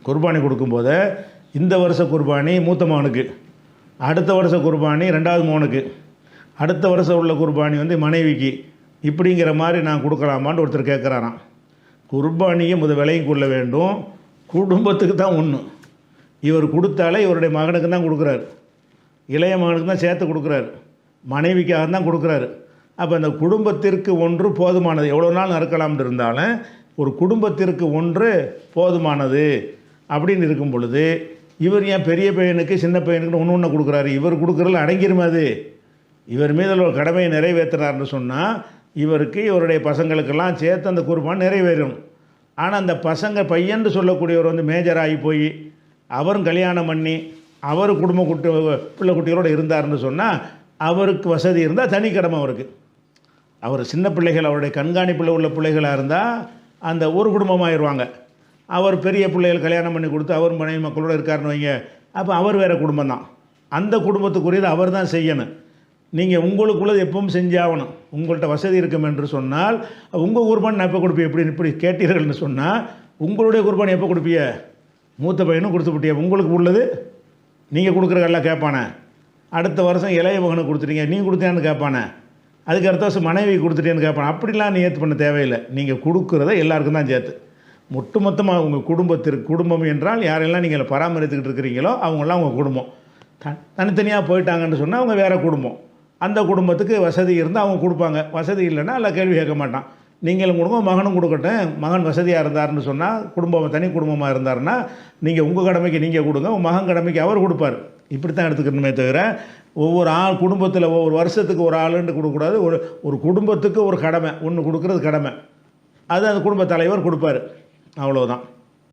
குர்பானி கொடுக்கும்போது இந்த வருஷ குர்பானி மூத்த மகனுக்கு, அடுத்த வருஷ குர்பானி ரெண்டாவது மகனுக்கு, அடுத்த வருஷம் உள்ள குர்பானி வந்து மனைவிக்கு, இப்படிங்கிற மாதிரி நான் கொடுக்கலாமான்னு ஒருத்தர் கேட்குறாராம். குர்பானியை விலையும் கொள்ள வேண்டும், குடும்பத்துக்கு தான் ஒன்று. இவர் கொடுத்தாலே இவருடைய மகனுக்கு தான் கொடுக்குறாரு, இளைய மகனுக்கு தான் சேர்த்து கொடுக்குறாரு, மனைவிக்காக தான் கொடுக்குறாரு. அப்போ அந்த குடும்பத்திற்கு ஒன்று போதுமானது. எவ்வளோ நாள் நறுக்கலாம்னு இருந்தாலும் ஒரு குடும்பத்திற்கு ஒன்று போதுமானது அப்படின்னு இருக்கும் பொழுது இவர் ஏன் பெரிய பையனுக்கு சின்ன பையனுக்கு ஒன்று ஒன்று கொடுக்குறாரு? இவர் கொடுக்குறதுல அடங்கிருமா? அது இவர் மீதில் ஒரு கடமையை நிறைவேற்றுறாருன்னு சொன்னால் இவருக்கு இவருடைய பசங்களுக்கெல்லாம் சேர்த்து அந்த குர்பான் நிறைவேறும். ஆனால் அந்த பசங்க பையன்னு சொல்லக்கூடியவர் வந்து மேஜர் ஆகி போய் அவரும் கல்யாணம் பண்ணி அவர் குடும்ப பிள்ளை குட்டிகளோடு இருந்தார்னு சொன்னால் அவருக்கு வசதி இருந்தால் தனி கடமை அவருக்கு. அவர் சின்ன பிள்ளைகள் அவருடைய கண்காணிப்பில் உள்ள பிள்ளைகளாக இருந்தால் அந்த ஒரு குடும்பமாகிடுவாங்க. அவர் பெரிய பிள்ளைகள் கல்யாணம் பண்ணி கொடுத்து அவர் மனைவி மக்களோடு இருக்காருன்னு வைங்க, அப்போ அவர் வேறு குடும்பம் தான். அந்த குடும்பத்துக்குரியது அவர் தான் செய்யணும். நீங்கள் உங்களுக்குள்ளது எப்பவும் செஞ்சாகணும். உங்கள்கிட்ட வசதி இருக்கும் என்று சொன்னால் உங்கள் குர்பான் நான் எப்போ கொடுப்பீங்க? இப்படி கேட்டீர்கள்னு சொன்னால் உங்களுடைய குர்பான் எப்போ கொடுப்பீங்க? மூத்த பையனும் கொடுத்து விட்டியா? உங்களுக்கு உள்ளது நீங்கள் கொடுக்குறதெல்லாம் கேட்பானே. அடுத்த வருஷம் இளைய மகனுக்கு கொடுத்துட்டீங்க, நீ கொடுத்தியான்னு கேட்பானே. அதுக்கு அடுத்த வருஷம் மனைவி கொடுத்துட்டேன்னு கேட்பானே. அப்படிலாம் நீ ஏற்று பண்ண தேவையில்லை. நீங்கள் கொடுக்குறத எல்லாருக்கும் தான் சேர்த்து மொத்தமாக உங்கள் குடும்பத்திற்கு. குடும்பம் என்றால் யாரெல்லாம் நீங்கள் பராமரித்துக்கிட்டு இருக்கிறீங்களோ அவங்களாம் உங்கள் குடும்பம். தனித்தனியாக போயிட்டாங்கன்னு சொன்னால் அவங்க வேறு குடும்பம். அந்த குடும்பத்துக்கு வசதி இருந்தால் அவங்க கொடுப்பாங்க, வசதி இல்லைன்னா எல்லாம் கேள்வி கேட்க மாட்டான். நீங்களும் கொடுங்க, மகனும் கொடுக்கட்டும். மகன் வசதியாக இருந்தார்னு சொன்னால் குடும்பம் தனி குடும்பமாக இருந்தாருன்னா நீங்கள் உங்கள் கடமைக்கு நீங்கள் கொடுங்க, உங்கள் மகன் கடமைக்கு அவர் கொடுப்பார். இப்படி தான் எடுத்துக்கணுமே தவிர ஒவ்வொரு ஆள் குடும்பத்தில் ஒவ்வொரு வருஷத்துக்கு ஒரு ஆளுன்னு கொடுக்கக்கூடாது. ஒரு குடும்பத்துக்கு ஒரு கடமை ஒன்று கொடுக்குறது கடமை. அது அந்த குடும்ப தலைவர் கொடுப்பார். அவ்வளோதான்.